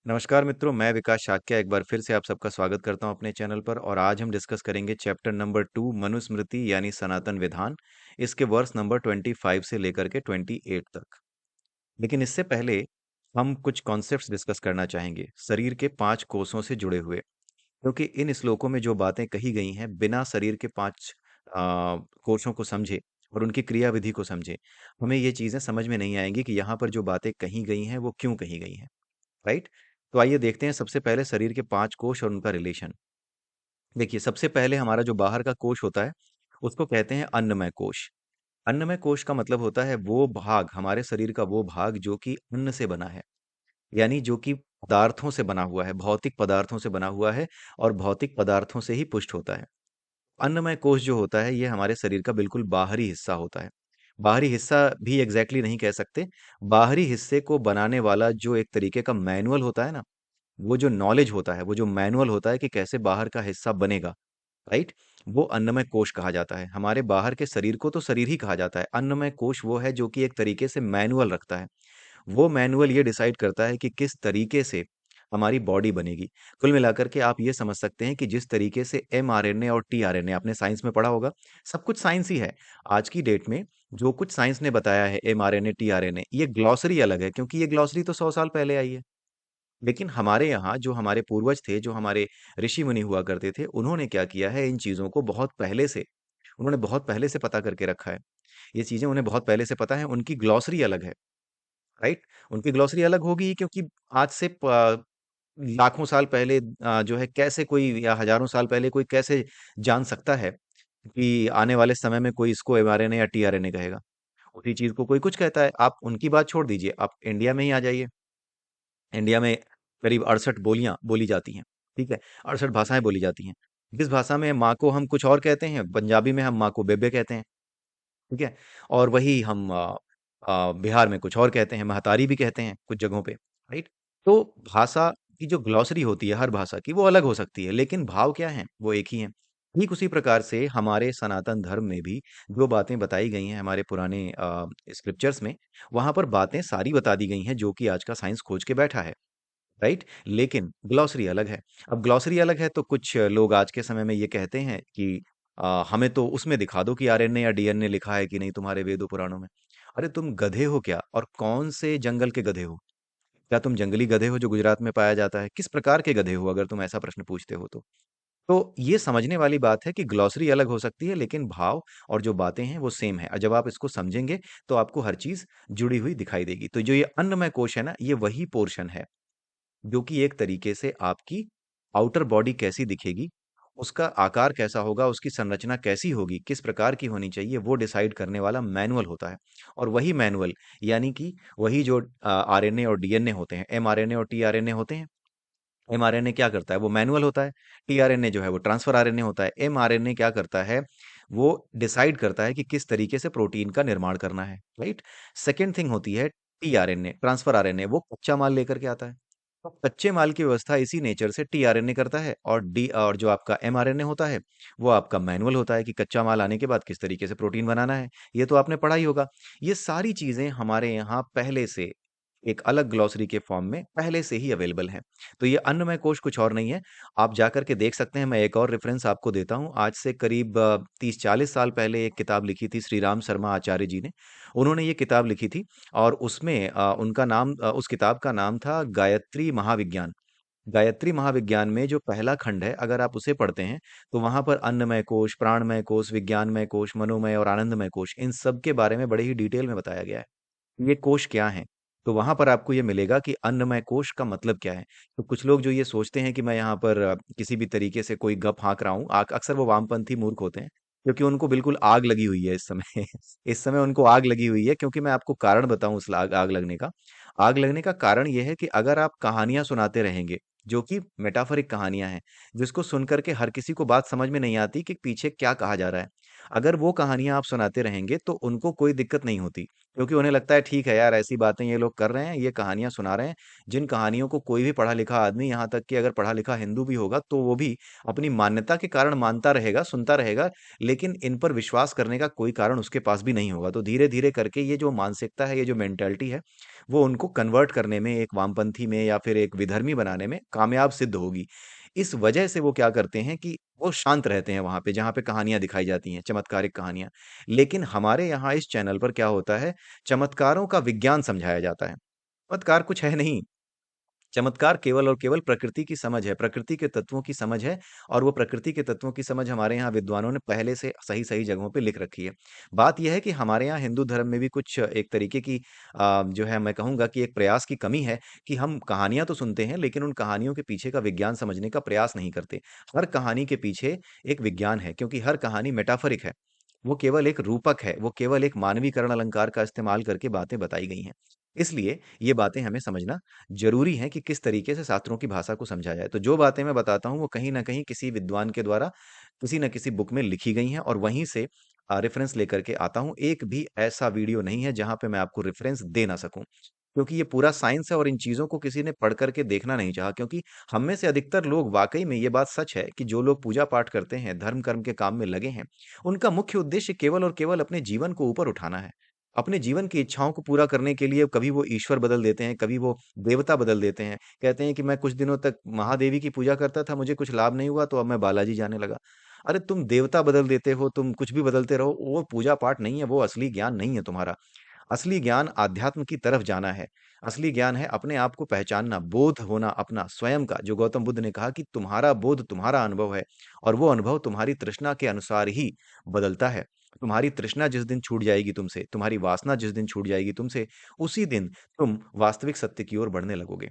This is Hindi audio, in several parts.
नमस्कार मित्रों, मैं विकास शाक्य एक बार फिर से आप सबका स्वागत करता हूं अपने चैनल पर। और आज हम डिस्कस करेंगे चैप्टर नंबर 2 मनुस्मृति यानी सनातन विधान। इसके वर्स नंबर 25 से लेकर के 28 तक। लेकिन इससे पहले हम कुछ कॉन्सेप्ट्स डिस्कस करना चाहेंगे शरीर के 5 कोषों से जुड़े हुए, क्योंकि इन श्लोकों में जो बातें कही गई हैं बिना शरीर के 5 कोषों को समझे और उनकी क्रियाविधि को समझे हमें ये चीजें समझ में नहीं आएंगी कि यहाँ पर जो बातें कही गई हैं वो क्यों कही गई हैं। राइट। तो आइए देखते हैं सबसे पहले शरीर के 5 कोष और उनका रिलेशन। देखिए, सबसे पहले हमारा जो बाहर का कोष होता है उसको कहते हैं अन्नमय कोष। अन्नमय कोष का मतलब होता है वो भाग, हमारे शरीर का वो भाग जो कि अन्न से बना है, यानी जो कि पदार्थों से बना हुआ है, भौतिक पदार्थों से बना हुआ है और भौतिक पदार्थों से ही पुष्ट होता है। अन्नमय कोष जो होता है ये हमारे शरीर का बिल्कुल बाहरी हिस्सा होता है। बाहरी हिस्सा भी एग्जैक्टली नहीं कह सकते। बाहरी हिस्से को बनाने वाला जो एक तरीके का मैनुअल होता है ना, वो जो नॉलेज होता है, वो जो मैनुअल होता है कि कैसे बाहर का हिस्सा बनेगा, राइट? वो अन्नमय कोश कहा जाता है। हमारे बाहर के शरीर को तो शरीर ही कहा जाता है। अन्नमय कोश वो है जो कि एक तरीके से मैनुअल रखता है। वो मैनुअल ये डिसाइड करता है कि किस तरीके से हमारी बॉडी बनेगी। कुल मिलाकर के आप ये समझ सकते हैं कि जिस तरीके से एमआरएनए और टीआरएनए आपने साइंस में पढ़ा होगा, सब कुछ साइंस ही है। आज की डेट में जो कुछ साइंस ने बताया है एमआरएनए, टीआरएनए, ये ग्लॉसरी अलग है क्योंकि ये ग्लॉसरी तो 100 साल पहले आई है। लेकिन हमारे यहाँ जो हमारे पूर्वज थे, जो हमारे ऋषि मुनि हुआ करते थे, उन्होंने क्या किया है, इन चीज़ों को बहुत पहले से, उन्होंने बहुत पहले से पता करके रखा है। ये चीज़ें उन्हें बहुत पहले से पता है, उनकी ग्लॉसरी अलग है, राइट? उनकी ग्लॉसरी अलग होगी ही क्योंकि आज से लाखों साल पहले जो है कैसे कोई, या हजारों साल पहले कोई कैसे जान सकता है कि आने वाले समय में कोई इसको एमआरएनए या टीआरएनए कहेगा। उसी चीज़ को कोई कुछ कहता है। आप उनकी बात छोड़ दीजिए, आप इंडिया में ही आ जाइए। इंडिया में करीब 68 बोलियां बोली जाती हैं, ठीक है? 68 भाषाएं बोली जाती हैं। जिस भाषा में माँ को हम कुछ और कहते हैं, पंजाबी में हम माँ को बेबे कहते हैं, ठीक है? और वही हम बिहार में कुछ और कहते हैं, महतारी भी कहते हैं कुछ जगहों पे, राइट? तो भाषा की जो ग्लॉसरी होती है हर भाषा की, वो अलग हो सकती है, लेकिन भाव क्या है, वो एक ही है। ठीक उसी प्रकार से हमारे सनातन धर्म में भी जो बातें बताई गई हैं हमारे पुराने स्क्रिप्चर्स में, वहां पर बातें सारी बता दी गई हैं जो कि आज का साइंस खोज के बैठा है, राइट? लेकिन ग्लॉसरी अलग है। अब ग्लॉसरी अलग है तो कुछ लोग आज के समय में ये कहते हैं कि हमें तो उसमें दिखा दो कि आरएनए या डीएनए लिखा है कि नहीं तुम्हारे वेदों पुराणों में। अरे तुम गधे हो क्या? और कौन से जंगल के गधे हो? क्या तुम जंगली गधे हो जो गुजरात में पाया जाता है? किस प्रकार के गधे हो अगर तुम ऐसा प्रश्न पूछते हो तो? तो ये समझने वाली बात है कि ग्लॉसरी अलग हो सकती है लेकिन भाव और जो बातें हैं वो सेम है। और जब आप इसको समझेंगे तो आपको हर चीज जुड़ी हुई दिखाई देगी। तो जो ये अन्नमय कोश है ना, ये वही पोर्शन है जो कि एक तरीके से आपकी आउटर बॉडी कैसी दिखेगी, उसका आकार कैसा होगा, उसकी संरचना कैसी होगी, किस प्रकार की होनी चाहिए, वो डिसाइड करने वाला मैनुअल होता है। और वही मैनुअल, यानी कि वही जो आरएनए और डीएनए होते हैं, एमआरएनए और टीआरएनए होते हैं। एमआरएनए क्या करता है, वो मैनुअल होता है। टीआरएनए जो है वो ट्रांसफर आरएनए होता है। एमआरएनए क्या करता है, वो डिसाइड करता है कि किस तरीके से प्रोटीन का निर्माण करना है, राइट? सेकेंड थिंग होती है टीआरएनए, ट्रांसफर आरएनए, वो कच्चा माल लेकर के आता है। तो कच्चे माल की व्यवस्था इसी नेचर से टीआरएनए करता है। और डी और जो आपका एमआरएनए होता है वो आपका मैनुअल होता है कि कच्चा माल आने के बाद किस तरीके से प्रोटीन बनाना है। ये तो आपने पढ़ा ही होगा। ये सारी चीजें हमारे यहाँ पहले से एक अलग ग्लॉसरी के फॉर्म में पहले से ही अवेलेबल है। तो ये अन्नमय कोश कुछ और नहीं है। आप जाकर के देख सकते हैं। मैं एक और रेफरेंस आपको देता हूँ। आज से करीब 30-40 साल पहले एक किताब लिखी थी श्री राम शर्मा आचार्य जी ने। उन्होंने ये किताब लिखी थी और उसमें उनका नाम, उस किताब का नाम था गायत्री महाविज्ञान। गायत्री महाविज्ञान में जो पहला खंड है, अगर आप उसे पढ़ते हैं तो वहां पर अन्नमय कोश, प्राणमय कोश, विज्ञानमय कोश, मनोमय और आनंदमय कोश, इन सब के बारे में बड़े ही डिटेल में बताया गया है। ये कोश क्या हैं? तो वहाँ पर आपको ये मिलेगा कि अन्नमय कोश का मतलब क्या है। तो कुछ लोग जो ये सोचते हैं कि मैं यहाँ पर किसी भी तरीके से कोई गप हाँक रहा हूँ, अक्सर वो वामपंथी मूर्ख होते हैं, क्योंकि उनको बिल्कुल आग लगी हुई है इस समय। इस समय उनको आग लगी हुई है, क्योंकि मैं आपको कारण बताऊं उस आग आग लगने का। आग लगने का कारण ये है कि अगर आप कहानियां सुनाते रहेंगे, जो कि मेटाफरिक कहानियां हैं, जिसको सुन करके हर किसी को बात समझ में नहीं आती कि पीछे क्या कहा जा रहा है, अगर वो कहानियां आप सुनाते रहेंगे तो उनको कोई दिक्कत नहीं होती, क्योंकि उन्हें लगता है ठीक है यार, ऐसी बातें ये लोग कर रहे हैं, ये कहानियां सुना रहे हैं। जिन कहानियों को कोई भी पढ़ा लिखा आदमी, यहाँ तक कि अगर पढ़ा लिखा हिंदू भी होगा तो वो भी अपनी मान्यता के कारण मानता रहेगा, सुनता रहेगा, लेकिन इन पर विश्वास करने का कोई कारण उसके पास भी नहीं होगा। तो धीरे धीरे करके ये जो मानसिकता है, ये जो मेंटेलिटी है, वो उनको कन्वर्ट करने में, एक वामपंथी में या फिर एक विधर्मी बनाने में कामयाब सिद्ध होगी। इस वजह से वो क्या करते हैं कि वो शांत रहते हैं वहाँ पे, जहाँ पे कहानियाँ दिखाई जाती हैं, चमत्कारिक कहानियाँ। लेकिन हमारे यहाँ इस चैनल पर क्या होता है, चमत्कारों का विज्ञान समझाया जाता है। चमत्कार कुछ है नहीं। चमत्कार केवल और केवल प्रकृति की समझ है, प्रकृति के तत्वों की समझ है, और वो प्रकृति के तत्वों की समझ हमारे यहाँ विद्वानों ने पहले से सही-सही जगहों पे लिख रखी है। बात ये है कि हमारे यहाँ हिंदू धर्म में भी कुछ एक तरीके की जो है, मैं कहूँगा कि एक प्रयास की कमी है कि हम कहानियाँ तो सुनते हैं, लेकिन उन कहानियों के पीछे का विज्ञान समझने का प्रयास नहीं करते। हर कहानी के पीछे एक विज्ञान है, क्योंकि हर कहानी मेटाफरिक है। वो केवल एक रूपक है, वो केवल एक मानवीकरण अलंकार का इस्तेमाल करके बातें बताई गई हैं। इसलिए ये बातें हमें समझना ज़रूरी है कि किस तरीके से शास्त्रों की भाषा को समझा जाए। तो जो बातें मैं बताता हूँ, वो कहीं न कहीं किसी विद्वान के द्वारा किसी न किसी बुक में लिखी गई हैं, और वहीं से रेफ़रेंस लेकर के आता हूँ। एक भी ऐसा वीडियो नहीं है जहाँ पे मैं आपको रेफ़रेंस दे ना सकूँ। क्योंकि ये पूरा साइंस है, और इन चीज़ों को किसी ने पढ़ कर के देखना नहीं चाहा, क्योंकि हम में से अधिकतर लोग, वाक़ई में ये बात सच है कि जो लोग पूजा-पाठ करते हैं, धर्म-कर्म के काम में लगे हैं, उनका मुख्य उद्देश्य केवल और केवल अपने जीवन को ऊपर उठाना है। अपने जीवन की इच्छाओं को पूरा करने के लिए कभी वो ईश्वर बदल देते हैं, कभी वो देवता बदल देते हैं। कहते हैं कि मैं कुछ दिनों तक महादेवी की पूजा करता था, मुझे कुछ लाभ नहीं हुआ, तो अब मैं बालाजी जाने लगा। अरे तुम देवता बदल देते हो, तुम कुछ भी बदलते रहो, वो पूजा-पाठ नहीं है, वो असली ज्ञान नहीं है तुम्हारा। असली ज्ञान आध्यात्म की तरफ जाना है। असली ज्ञान है अपने आप को पहचानना, बोध होना अपना स्वयं का, जो गौतम बुद्ध ने कहा कि तुम्हारा बोध तुम्हारा अनुभव है, और वो अनुभव तुम्हारी तृष्णा के अनुसार ही बदलता है। तुम्हारी तृष्णा जिस दिन छूट जाएगी तुमसे, तुम्हारी वासना जिस दिन छूट जाएगी तुमसे, उसी दिन तुम वास्तविक सत्य की ओर बढ़ने लगोगे।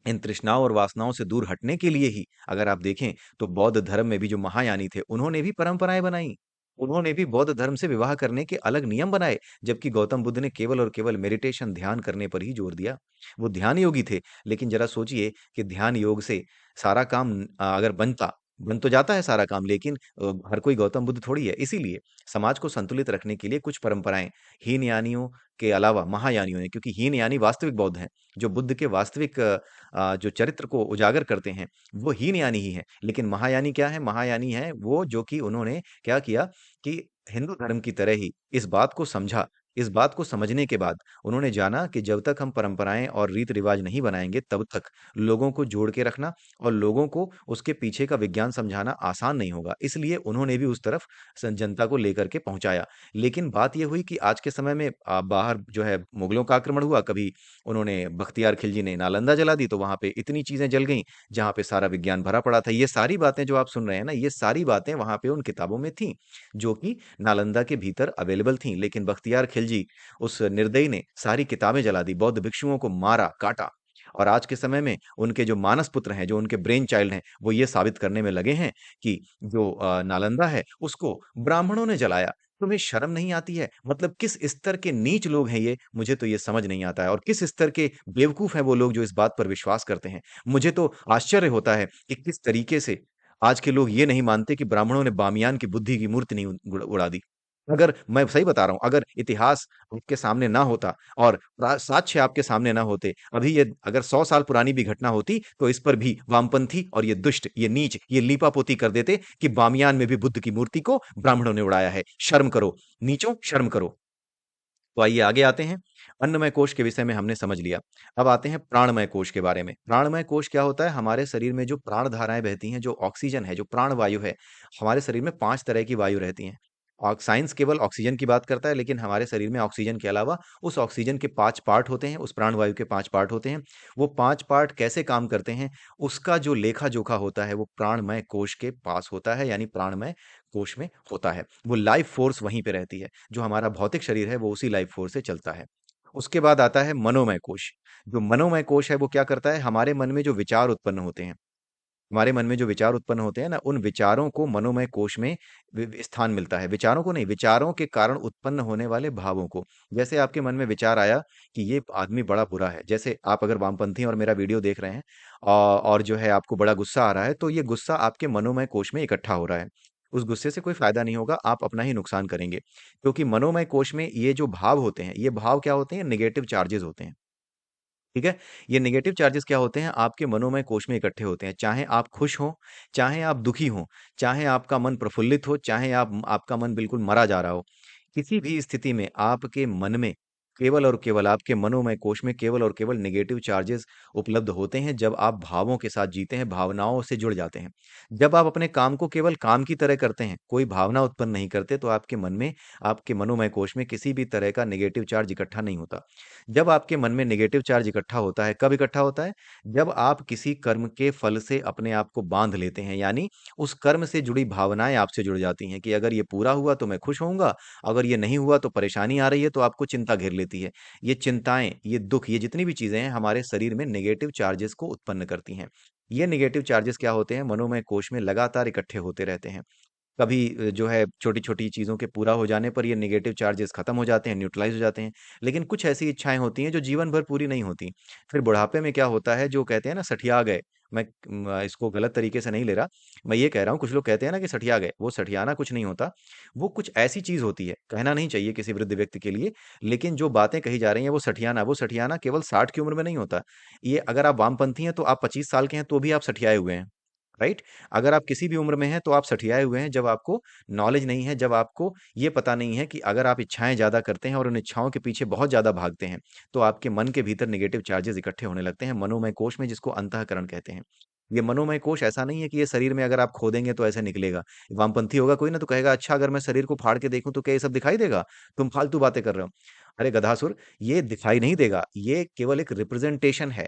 इन तृष्णाओं और वासनाओं से दूर हटने के लिए ही, अगर आप देखें, तो बौद्ध धर्म में भी जो महायानी थे, उन्होंने भी परंपराएं बनाई। उन्होंने भी बौद्ध धर्म से विवाह करने के अलग नियम बनाए, जबकि गौतम बुद्ध ने केवल और केवल मेडिटेशन, ध्यान करने पर ही जोर दिया। वो ध्यान योगी थे, लेकिन जरा सोचिए कि ध्यान योग से सारा काम अगर बन तो जाता है सारा काम, लेकिन हर कोई गौतम बुद्ध थोड़ी है। इसीलिए समाज को संतुलित रखने के लिए कुछ परंपराएं हीन यानियों के अलावा महायानियों ने, क्योंकि हीन यानी वास्तविक बौद्ध हैं, जो बुद्ध के वास्तविक जो चरित्र को उजागर करते हैं, वो हीनयानी ही हैं। लेकिन महायानी क्या है? महायानी है वो जो कि उन्होंने क्या किया कि हिंदू धर्म की तरह ही इस बात को समझा। इस बात को समझने के बाद उन्होंने जाना कि जब तक हम परंपराएँ और रीत-रिवाज नहीं बनाएँगे, तब तक लोगों को जोड़ के रखना और लोगों को उसके पीछे का विज्ञान समझाना आसान नहीं होगा। इसलिए उन्होंने भी उस तरफ जनता को लेकर के पहुँचाया। लेकिन बात ये हुई कि आज के समय में बाहर जो है मुगलों का आक्रमण हुआ, कभी उन्होंने बख्तियार खिलजी ने नालंदा जला दी, तो वहाँ पे इतनी चीज़ें जल गईं, जहाँ पे सारा विज्ञान भरा पड़ा था। ये सारी बातें जो आप सुन रहे हैं ना, ये सारी बातें वहाँ पे उन किताबों में थीं, जो कि नालंदा के भीतर अवेलेबल थीं। लेकिन बख्तियार खिलजी, उस निर्दयी ने सारी किताबें जला दी, बौद्ध भिक्षुओं को मारा, काटा। और आज के समय में उनके जो मानस पुत्र हैं, जो उनके ब्रेन चाइल्ड हैं, वो ये साबित करने में लगे हैं कि जो नालंदा है, उसको ब्राह्मणों ने जलाया। तुम्हें शर्म नहीं आती है? मतलब किस स्तर के नीच लोग हैं ये, मुझे तो ये समझ नहीं आता है, और किस स्तर के बेवकूफ़ हैं वो लोग जो इस बात पर विश्वास करते हैं। मुझे तो आश्चर्य होता है कि किस तरीके से आज के लोग ये नहीं मानते कि ब्राह्मणों ने बामियान की बुद्धि की मूर्ति नहीं उड़ा दी। अगर मैं सही बता रहा हूँ, अगर इतिहास आपके सामने ना होता और साक्ष्य आपके सामने ना होते, अभी ये अगर 100 साल पुरानी भी घटना होती, तो इस पर भी वामपंथी और ये दुष्ट, ये नीच, ये लीपापोती कर देते कि बामियान में भी बुद्ध की मूर्ति को ब्राह्मणों ने उड़ाया है। शर्म करो, नीचों शर्म करो। तो आइए आगे आते हैं। अन्नमय कोश के विषय में हमने समझ लिया। अब आते हैं प्राणमय कोश के बारे में। प्राणमय कोश क्या होता है? हमारे शरीर में जो प्राण धाराएँ बहती हैं, जो ऑक्सीजन है, जो प्राण वायु है, हमारे शरीर में 5 तरह की वायु रहती हैं। साइंस केवल ऑक्सीजन की बात करता है, लेकिन हमारे शरीर में ऑक्सीजन के अलावा उस ऑक्सीजन के 5 पार्ट होते हैं, उस प्राण वायु के 5 पार्ट होते हैं। वो 5 पार्ट कैसे काम करते हैं, उसका जो लेखा-जोखा होता है, वो प्राणमय कोश के पास होता है, यानी प्राणमय कोश में होता है। वो लाइफ फ़ोर्स वहीं पे रहती है। जो हमारा भौतिक शरीर है, वो उसी लाइफ फ़ोर्स से चलता है। उसके बाद आता है मनोमय कोश। जो मनोमय कोश है, वो क्या करता है? हमारे मन में जो विचार उत्पन्न होते हैं, हमारे मन में जो विचार उत्पन्न होते हैं ना, उन विचारों को मनोमय कोश में स्थान मिलता है। विचारों को नहीं, विचारों के कारण उत्पन्न होने वाले भावों को। जैसे आपके मन में विचार आया कि ये आदमी बड़ा बुरा है, जैसे आप अगर वामपंथी हैं और मेरा वीडियो देख रहे हैं, और जो है आपको बड़ा गुस्सा आ रहा है, तो ये गुस्सा आपके मनोमय कोश में इकट्ठा हो रहा है। उस गुस्से से कोई फायदा नहीं होगा, आप अपना ही नुकसान करेंगे, क्योंकि मनोमय कोश में ये जो भाव होते हैं, ये भाव क्या होते हैं? नेगेटिव चार्जेस होते हैं। ठीक है? ये नेगेटिव चार्जेस क्या होते हैं? आपके मनोमय कोश में इकट्ठे होते हैं। चाहे आप खुश हों, चाहे आप दुखी हों, चाहे आपका मन प्रफुल्लित हो, चाहे आपका मन बिल्कुल मरा जा रहा हो। किसी भी स्थिति में आपके मन में केवल और केवल आपके मनोमय कोश में केवल और केवल नेगेटिव चार्जेस उपलब्ध होते हैं जब आप भावों के साथ जीते हैं, भावनाओं से जुड़ जाते हैं। जब आप अपने काम को केवल काम की तरह करते हैं, कोई भावना उत्पन्न नहीं करते, तो आपके मन में, आपके मनोमय कोश में किसी भी तरह का नेगेटिव चार्ज इकट्ठा नहीं होता। जब आपके मन में नेगेटिव चार्ज इकट्ठा होता है, कब इकट्ठा होता है? जब आप किसी कर्म के फल से अपने आप को बांध लेते हैं, यानी उस कर्म से जुड़ी भावनाएँ आपसे जुड़ जाती हैं कि अगर ये पूरा हुआ तो मैं खुश होऊँगा, अगर ये नहीं हुआ तो परेशानी आ रही है, तो आपको चिंता घेर लेती है। ये चिंताएँ, ये दुःख, ये जितनी भी चीज़ें हैं हमारे शरीर में नेगेटिव चार्जेस को उत्पन्न करती हैं। ये नेगेटिव चार्जेस क्या होते हैं? मनोमय कोश में लगातार इकट्ठे होते रहते हैं। कभी जो है छोटी-छोटी चीज़ों के पूरा हो जाने पर ये नेगेटिव चार्जेस खत्म हो जाते हैं, न्यूट्रलाइज़ हो जाते हैं। लेकिन कुछ ऐसी इच्छाएँ होती हैं जो जीवन भर पूरी नहीं होती। फिर बुढ़ापे में क्या होता है, जो कहते हैं ना सठिया गए, मैं इसको गलत तरीके से नहीं ले रहा। मैं ये कह रहा हूँ, कुछ लोग कहते हैं ना कि सठिया गए, वो सठियाना कुछ नहीं होता। वो कुछ ऐसी चीज़ होती है, कहना नहीं चाहिए किसी वृद्ध व्यक्ति के लिए, लेकिन जो बातें कही जा रही हैं वो सठियाना केवल 60 की उम्र में नहीं होता। ये अगर आप वामपंथी हैं तो आप 25 साल के हैं तो भी आप सठियाए हुए हैं। राइट? अगर आप किसी भी उम्र में हैं, तो आप सठियाए हुए हैं, जब आपको नॉलेज नहीं है, जब आपको ये पता नहीं है कि अगर आप इच्छाएँ ज़्यादा करते हैं और उन इच्छाओं के पीछे बहुत ज़्यादा भागते हैं, तो आपके मन के भीतर नेगेटिव चार्जेज़ इकट्ठे होने लगते हैं, मनोमय कोश में, जिसको अंतःकरण कहते हैं। ये मनोमय कोश ऐसा नहीं है कि ये शरीर में अगर आप खोदेंगे तो ऐसे निकलेगा। वामपंथी होगा कोई ना तो कहेगा, अच्छा अगर मैं शरीर को फाड़ के देखूँ तो क्या ये सब दिखाई देगा? तुम फालतू बातें कर रहे हो। अरे गधासुर! ये दिखाई नहीं देगा, ये केवल एक रिप्रेज़ेंटेशन है।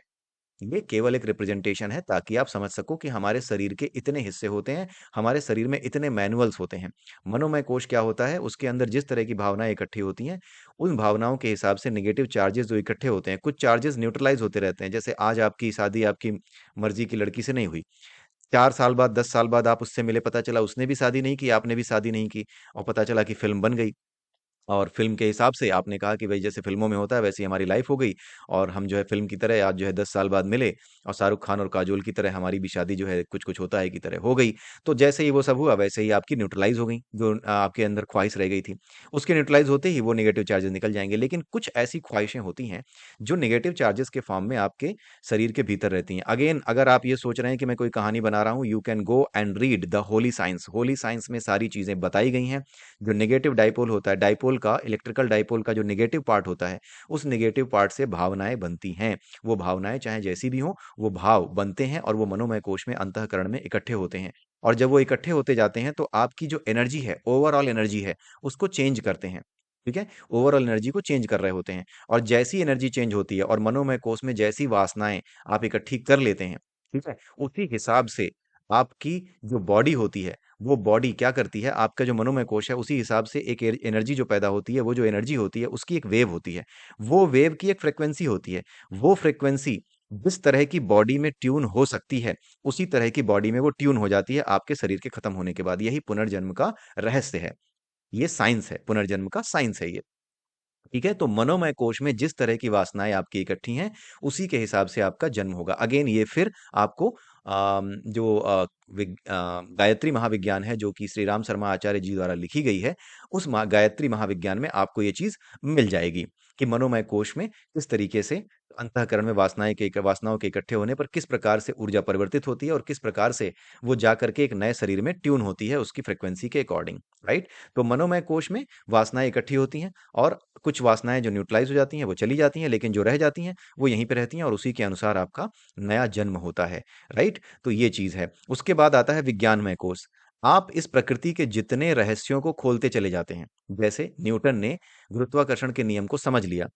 ये केवल एक रिप्रेजेंटेशन है ताकि आप समझ सको कि हमारे शरीर के इतने हिस्से होते हैं, हमारे शरीर में इतने मैनुअल्स होते हैं। मनोमय कोश क्या होता है, उसके अंदर जिस तरह की भावनाएँ इकट्ठी होती हैं, उन भावनाओं के हिसाब से नेगेटिव चार्जेस जो इकट्ठे होते हैं, कुछ चार्जेस न्यूट्रलाइज़ होते रहते हैं। जैसे आज आपकी शादी आपकी मर्ज़ी की लड़की से नहीं हुई, 4 साल बाद, 10 साल बाद आप उससे मिले, पता चला उसने भी शादी नहीं की, आपने भी शादी नहीं की और पता चला कि फ़िल्म बन गई। और फ़िल्म के हिसाब से आपने कहा कि भई जैसे फ़िल्मों में होता है वैसे ही हमारी लाइफ़ हो गई और हम जो है फ़िल्म की तरह आज जो है 10 साल बाद मिले और शाहरुख खान और काजोल की तरह हमारी भी शादी जो है कुछ-कुछ होता है की तरह हो गई। तो जैसे ही वो सब हुआ वैसे ही आपकी न्यूट्रलाइज़ हो गई, जो आपके अंदर ख़्वाहिश रह गई थी। उसके न्यूट्रलाइज़ होते ही वो नेगेटिव चार्जेज़ निकल जाएँगे। लेकिन कुछ ऐसी ख़्वाहिशें होती हैं जो नेगेटिव चार्जेज़ के फ़ॉर्म में आपके शरीर के भीतर रहती हैं। अगेन अगर आप ये सोच रहे हैं कि मैं कोई कहानी बना रहा हूँ, you can go and read the Holy science. Holi Science में सारी चीज़ें बताई गई हैं। जो नेगेटिव डाइपोल होता है, डाइपोल का इलेक्ट्रिकल डाइपोल का जो नेगेटिव पार्ट होता है, उस नेगेटिव पार्ट से भावनाएँ बनती हैं। वो भावनाएँ चाहे जैसी भी हों, वो भाव बनते हैं और वो मनोमय कोश में अंतःकरण में इकट्ठे होते हैं। और जब वो इकट्ठे होते जाते हैं, तो आपकी जो एनर्जी है, ओवरऑल एनर्जी है, उसको चेंज करते हैं। ठीक है? ओवरऑल एनर्जी को चेंज कर रहे होते हैं और जैसी एनर्जी चेंज होती है और मनोमय कोश में जैसी वासनाएँ आप इकट्ठी कर लेते हैं, ठीक है? उसी हिसाब से आपकी जो बॉडी होती है, वो बॉडी क्या करती है, आपका जो मनोमय कोश है, उसी हिसाब से एक एनर्जी जो पैदा होती है, वो जो एनर्जी होती है, उसकी एक वेव होती है। वो वेव की एक फ्रीक्वेंसी होती है। वो फ्रीक्वेंसी जिस तरह की बॉडी में ट्यून हो सकती है, उसी तरह की बॉडी में वो ट्यून हो जाती है आपके शरीर के खत्म होने के बाद। यही पुनर्जन्म का रहस्य है। ये साइंस है, पुनर्जन्म का साइंस है ये। ठीक है? तो मनोमय कोश में जिस तरह की वासनाएँ आपकी इकट्ठी हैं, उसी के हिसाब से आपका जन्म होगा। अगेन ये फिर आपको जो गायत्री महाविज्ञान है, जो कि श्री राम शर्मा आचार्य जी द्वारा लिखी गई है, उस गायत्री महाविज्ञान में आपको ये चीज़ मिल जाएगी कि मनोमय कोश में किस तरीके से अंतःकरण में वासनाओं के इकट्ठे होने पर किस प्रकार से ऊर्जा परिवर्तित होती है और किस प्रकार से वो जाकर के एक नए शरीर में ट्यून होती है, उसकी फ्रीक्वेंसी के अकॉर्डिंग, राइट? तो मनोमय कोश में वासनाएँ इकट्ठी होती हैं और कुछ वासनाएँ जो न्यूट्रलाइज़ हो जाती हैं, वो चली जाती हैं, लेकिन जो रह जाती हैं, वो यहीं पे रहती हैं और उसी के अनुसार आपका नया जन्म होता है, राइट? तो ये चीज़ है। उसके बाद आता है विज्ञानमय कोश। आप इस प्रकृति के जितने रहस्यों को खोलते चले जाते हैं, जैसे न्यूटन ने गुरुत्वाकर्षण के नियम को समझ लिया,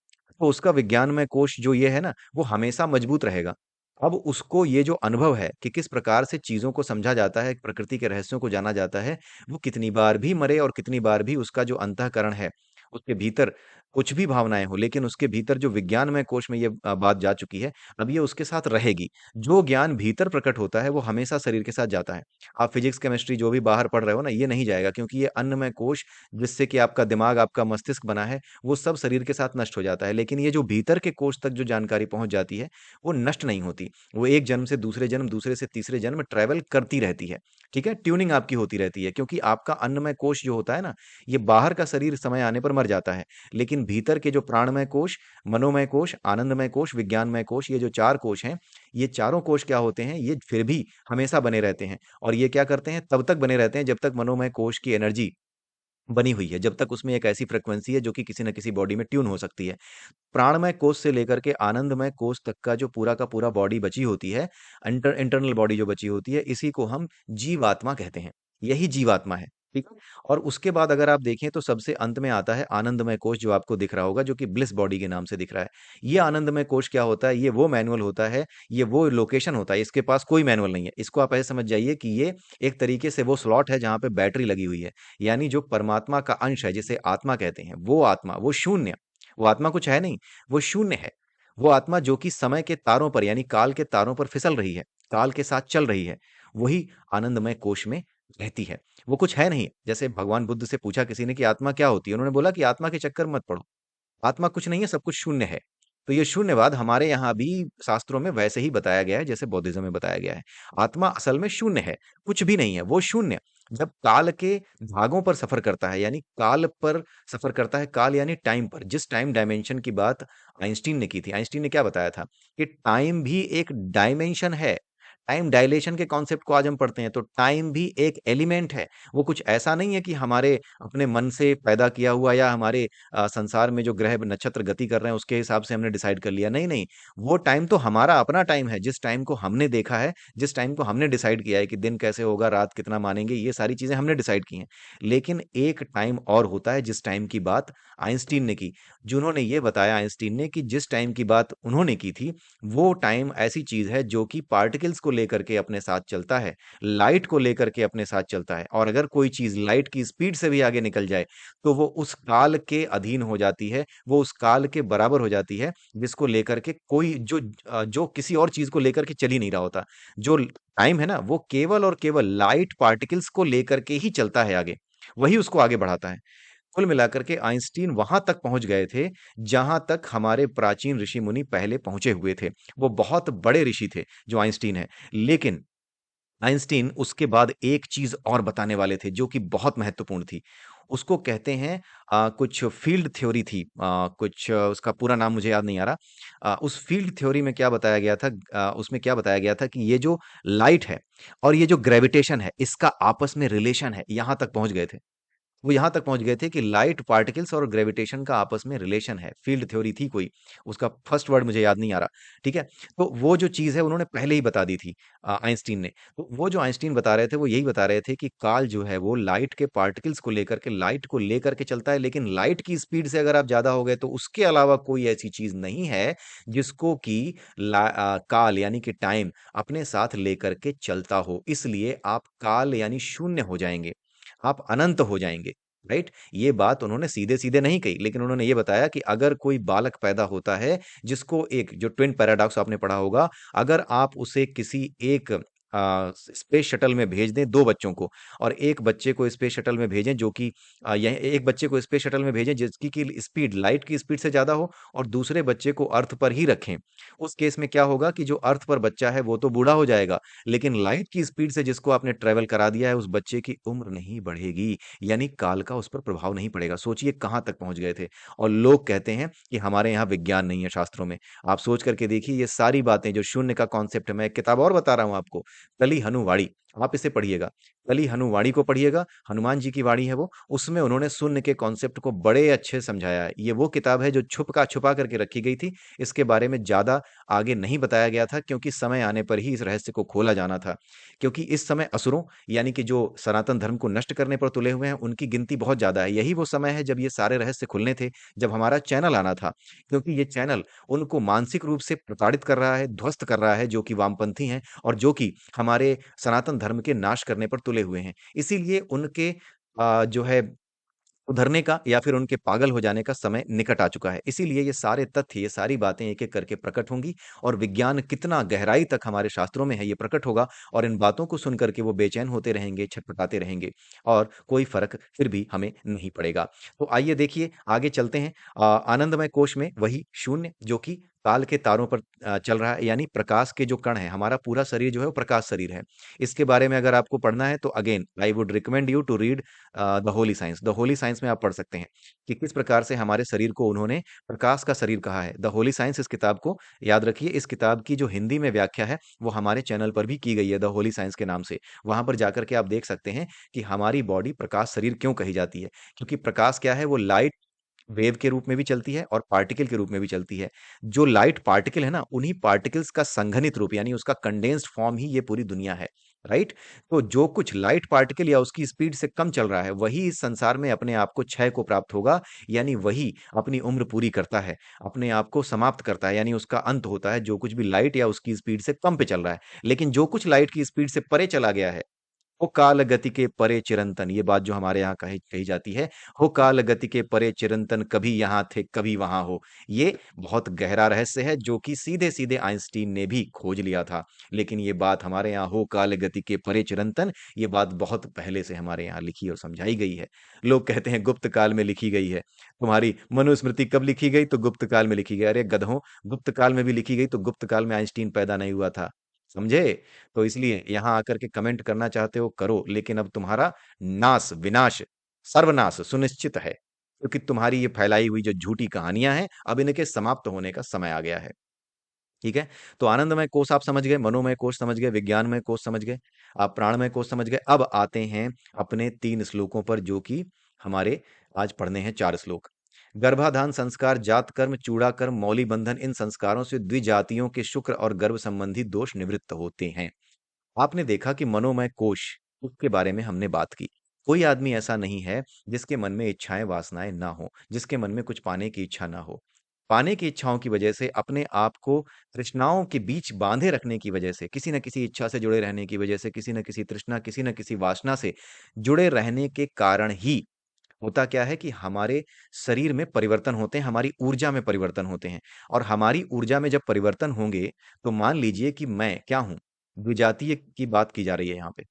तो उसका विज्ञानमय कोश जो ये है ना, वो हमेशा मजबूत रहेगा। अब उसको ये जो अनुभव है कि किस प्रकार से चीज़ों को समझा जाता है, प्रकृति के रहस्यों को जाना जाता है, वो कितनी बार भी मरे और कितनी बार भी उसका जो अंतःकरण है, उसके भीतर कुछ भी भावनाएँ हों, लेकिन उसके भीतर जो विज्ञानमय कोश में ये बात जा चुकी है, अब ये उसके साथ रहेगी। जो ज्ञान भीतर प्रकट होता है, वो हमेशा शरीर के साथ जाता है। आप फिज़िक्स, केमिस्ट्री जो भी बाहर पढ़ रहे हो ना, ये नहीं जाएगा क्योंकि ये अन्नमय कोश जिससे कि आपका दिमाग, आपका मस्तिष्क बना है, वो सब शरीर के साथ नष्ट हो जाता है। लेकिन ये जो भीतर के कोश तक जो जानकारी पहुँच जाती है, वो नष्ट नहीं होती। वो एक जन्म से दूसरे जन्म, दूसरे से तीसरे जन्म ट्रैवल करती रहती है। ठीक है? ट्यूनिंग आपकी होती रहती है क्योंकि आपका अन्नमय कोश जो होता है ना, ये बाहर का शरीर समय आने पर मर जाता है। लेकिन भीतर के जो प्राणमय कोश, मनोमय कोश, आनंदमय कोश, विज्ञानमय कोश, ये जो 4 कोश हैं, ये चारों कोश क्या होते हैं, ये फिर भी हमेशा बने रहते हैं और ये क्या करते हैं, तब तक बने रहते हैं जब तक मनोमय कोश की एनर्जी बनी हुई है, जब तक उसमें एक ऐसी फ्रीक्वेंसी है जो कि किसी न किसी बॉडी में ट्यून हो सकती है। प्राणमय कोश से लेकर के आनंदमय कोश तक का जो पूरा का पूरा बॉडी बची होती है, इंटरनल बॉडी जो बची होती है, इसी को हम जीवात्मा कहते हैं। यही जीवात्मा है, ठीक है? और उसके बाद अगर आप देखें तो सबसे अंत में आता है आनंदमय कोश, जो आपको दिख रहा होगा, जो कि ब्लिस बॉडी के नाम से दिख रहा है। ये आनंदमय कोश क्या होता है? ये वो मैनुअल होता है, ये वो लोकेशन होता है, इसके पास कोई मैनुअल नहीं है। इसको आप ऐसे समझ जाइए कि ये एक तरीके से वो स्लॉट है जहाँ पे बैटरी लगी हुई है। यानी जो परमात्मा का अंश है, जिसे आत्मा कहते हैं, वो आत्मा, वो शून्य, वो आत्मा कुछ है नहीं, वो शून्य है। वो आत्मा जो कि समय के तारों पर यानी काल के तारों पर फिसल रही है, काल के साथ चल रही है, वही आनंदमय कोश में रहती है। वो कुछ है नहीं। जैसे भगवान बुद्ध से पूछा किसी ने कि आत्मा क्या होती है? उन्होंने बोला कि आत्मा के चक्कर मत पड़ो। आत्मा कुछ नहीं है, सब कुछ शून्य है। तो ये शून्यवाद हमारे यहाँ भी शास्त्रों में वैसे ही बताया गया है जैसे बौद्धिज्म में बताया गया है। आत्मा असल में शून्य है, कुछ भी नहीं है, वो शून्य। जब काल के धागों पर सफर करता है, यानी काल पर सफर करता है, काल यानी टाइम पर। जिस टाइम डायमेंशन की बात आइंस्टीन ने की थी, आइंस्टीन ने क्या बताया था कि टाइम भी एक डायमेंशन है। टाइम डायलेशन के कॉन्सेप्ट को आज हम पढ़ते हैं, तो टाइम भी एक एलिमेंट है। वो कुछ ऐसा नहीं है कि हमारे अपने मन से पैदा किया हुआ या हमारे संसार में जो ग्रह नक्षत्र गति कर रहे हैं उसके हिसाब से हमने डिसाइड कर लिया। नहीं, नहीं, वो टाइम तो हमारा अपना टाइम है, जिस टाइम को हमने देखा है, जिस टाइम को हमने डिसाइड किया है कि दिन कैसे होगा, रात कितना मानेंगे, ये सारी चीजें हमने डिसाइड की हैं। लेकिन एक टाइम और होता है जिस टाइम की बात आइंस्टीन ने की। जिन्होंने ये बताया आइंस्टीन ने कि जिस टाइम की बात उन्होंने की थी, वो टाइम ऐसी चीज है जो कि पार्टिकल्स को लेकर के अपने साथ चलता है, लाइट को लेकर के अपने साथ चलता है। और अगर कोई चीज लाइट की स्पीड से भी आगे निकल जाए तो वो उस काल के अधीन हो जाती है, वो उस काल के बराबर हो जाती है, जिसको लेकर के कोई जो किसी और चीज को लेकर के चल ही नहीं रहा होता। जो टाइम है ना, वो केवल और केवल लाइट पार्टिकल्स को लेकर के ही चलता है आगे, वही उसको आगे बढ़ाता है। कुल मिलाकर के आइंस्टीन वहां तक पहुंच गए थे जहां तक हमारे प्राचीन ऋषि मुनि पहले पहुंचे हुए थे। वो बहुत बड़े ऋषि थे जो आइंस्टीन है। लेकिन आइंस्टीन उसके बाद एक चीज और बताने वाले थे जो कि बहुत महत्वपूर्ण थी। उसको कहते हैं कुछ फील्ड थ्योरी थी, कुछ उसका पूरा नाम मुझे याद नहीं आ रहा। उस फील्ड थ्योरी में क्या बताया गया था, उसमें क्या बताया गया था कि ये जो लाइट है और ये जो ग्रेविटेशन है, इसका आपस में रिलेशन है, यहां तक पहुंच गए थे। वो यहाँ तक पहुँच गए थे कि लाइट पार्टिकल्स और ग्रेविटेशन का आपस में रिलेशन है। फ़ील्ड थ्योरी थी कोई, उसका फर्स्ट वर्ड मुझे याद नहीं आ रहा, ठीक है? तो वो जो चीज़ है उन्होंने पहले ही बता दी थी आइंस्टीन ने। तो वो जो आइंस्टीन बता रहे थे वो यही बता रहे थे कि काल जो है वो लाइट के पार्टिकल्स को लेकर के लाइट को लेकर के चलता है, लेकिन लाइट की स्पीड से अगर आप ज़्यादा हो गए तो उसके अलावा कोई ऐसी चीज़ नहीं है जिसको कि काल यानी कि टाइम अपने साथ लेकर के चलता हो। इसलिए आप काल यानी शून्य हो जाएँगे, आप अनंत हो जाएँगे। राइट? ये बात उन्होंने सीधे-सीधे नहीं कही, लेकिन उन्होंने ये बताया कि अगर कोई बालक पैदा होता है, जिसको एक जो ट्विन पैराडॉक्स आपने पढ़ा होगा, अगर आप उसे किसी एक स्पेस शटल में भेज दें 2 बच्चों को और एक बच्चे को स्पेस शटल में भेजें जो कि यह एक बच्चे को स्पेस शटल में भेजें जिसकी की स्पीड लाइट की स्पीड से ज़्यादा हो और दूसरे बच्चे को अर्थ पर ही रखें। उस केस में क्या होगा कि जो अर्थ पर बच्चा है वो तो बूढ़ा हो जाएगा, लेकिन लाइट की स्पीड से जिसको आपने ट्रैवल करा दिया है, उस बच्चे की उम्र नहीं बढ़ेगी। यानी काल का उस पर प्रभाव नहीं पड़ेगा। सोचिए कहाँ तक पहुँच गए थे। और लोग कहते हैं कि हमारे यहाँ विज्ञान नहीं है शास्त्रों में। आप सोच करके देखिए ये सारी बातें जो शून्य का कॉन्सेप्ट है, मैं एक किताब और बता रहा हूँ आपको, कली हनुवाणी, आप इसे पढ़िएगा। कली हनुवाणी को पढ़िएगा, हनुमान जी की वाणी है वो, उसमें उन्होंने शून्य के कॉन्सेप्ट को बड़े अच्छे से समझाया है। ये वो किताब है जो छुपा करके रखी गई थी। इसके बारे में ज़्यादा आगे नहीं बताया गया था क्योंकि समय आने पर ही इस रहस्य को खोला जाना था। क्योंकि इस समय असुरों यानी कि जो सनातन धर्म को नष्ट करने पर तुले हुए हैं, उनकी गिनती बहुत ज़्यादा है। यही वो समय है जब ये सारे रहस्य खुलने थे, जब हमारा चैनल आना था। क्योंकि ये चैनल उनको मानसिक रूप से प्रताड़ित कर रहा है, ध्वस्त कर रहा है, जो कि वामपंथी हैं और जो कि हमारे सनातन धर्म के नाश करने पर तुले हुए हैं। इसीलिए उनके जो है उधरने का या फिर उनके पागल हो जाने का समय निकट आ चुका है। इसीलिए ये सारे तथ्य, ये सारी बातें एक-एक करके प्रकट होंगी और विज्ञान कितना गहराई तक हमारे शास्त्रों में है, ये प्रकट होगा और इन बातों को सुन कर के वो बेचैन होते रहेंगे, छटपटाते रहेंगे और कोई फ़र्क फिर भी हमें नहीं पड़ेगा। तो आइए देखिए, आगे चलते हैं। आनंदमय कोश में वही शून्य जो कि काल के तारों पर चल रहा है, यानी प्रकाश के जो कण हैं, हमारा पूरा शरीर जो है वो प्रकाश शरीर है। इसके बारे में अगर आपको पढ़ना है तो again I would recommend you to read the Holy Science. The Holy Science में आप पढ़ सकते हैं कि किस प्रकार से हमारे शरीर को उन्होंने प्रकाश का शरीर कहा है। द होली साइंस, इस किताब को याद रखिए। इस किताब की जो हिंदी में व्याख्या है वो हमारे चैनल पर भी की गई है, द होली साइंस के नाम से। वहां पर जाकर के आप देख सकते हैं कि हमारी बॉडी प्रकाश शरीर क्यों कही जाती है। क्योंकि प्रकाश क्या है, वो लाइट वेव के रूप में भी चलती है और पार्टिकल के रूप में भी चलती है। जो लाइट पार्टिकल है ना, उन्हीं पार्टिकल्स का संघनित रूप यानी उसका कंडेंस्ड फॉर्म ही ये पूरी दुनिया है, राइट? तो जो कुछ लाइट पार्टिकल या उसकी स्पीड से कम चल रहा है, वही इस संसार में अपने आप को क्षय को प्राप्त होगा, यानी वही अपनी उम्र पूरी करता है, अपने आप को समाप्त करता है, यानी उसका अंत होता है, जो कुछ भी लाइट या उसकी स्पीड से कम पे चल रहा है। लेकिन जो कुछ लाइट की स्पीड से परे चला गया है, हो काल गति के परे चिरंतन, ये बात जो हमारे यहाँ कही कही जाती है, हो काल गति के परे चिरंतन, कभी यहाँ थे कभी वहां हो। ये बहुत गहरा रहस्य है जो कि सीधे सीधे आइंस्टीन ने भी खोज लिया था। लेकिन ये बात हमारे यहाँ हो काल गति के परे चिरंतन, ये बात बहुत पहले से हमारे यहाँ लिखी और समझाई गई है। लोग कहते हैं गुप्त काल में लिखी गई है। तुम्हारी मनुस्मृति कब लिखी गई? तो गुप्त काल में लिखी गई। अरे गधों, गुप्त काल में भी लिखी गई तो गुप्त काल में आइंस्टीन पैदा नहीं हुआ था, समझे? तो इसलिए यहाँ आकर के कमेंट करना चाहते हो करो, लेकिन अब तुम्हारा नाश, विनाश, सर्वनाश सुनिश्चित है, क्योंकि तुम्हारी ये फैलाई हुई जो झूठी कहानियां हैं, अब इनके समाप्त होने का समय आ गया है। ठीक है? तो आनंदमय कोश आप समझ गए, मनोमय कोश समझ गए, विज्ञानमय कोश समझ गए, आप प्राणमय कोश समझ गए। अब आते हैं अपने 3 श्लोकों पर, जो कि हमारे आज पढ़ने हैं 4 श्लोक। गर्भाधान संस्कार, जात कर्म, चूड़ा कर्म, मौली बंधन, इन संस्कारों से द्विजातियों के शुक्र और गर्भ संबंधी दोष निवृत्त होते हैं। आपने देखा कि मनोमय कोश, उसके बारे में हमने बात की। कोई आदमी ऐसा नहीं है जिसके मन में इच्छाएं वासनाएं ना हो, जिसके मन में कुछ पाने की इच्छा ना हो। पाने की इच्छाओं की वजह से, अपने आप को तृष्णाओं के बीच बांधे रखने की वजह से, किसी न किसी इच्छा से जुड़े रहने की वजह से, किसी न किसी तृष्णा, किसी न किसी वासना से जुड़े रहने के कारण ही होता क्या है कि हमारे शरीर में परिवर्तन होते हैं, हमारी ऊर्जा में परिवर्तन होते हैं। और हमारी ऊर्जा में जब परिवर्तन होंगे, तो मान लीजिए कि मैं क्या हूं, द्विजातीय की बात की जा रही है यहाँ पे।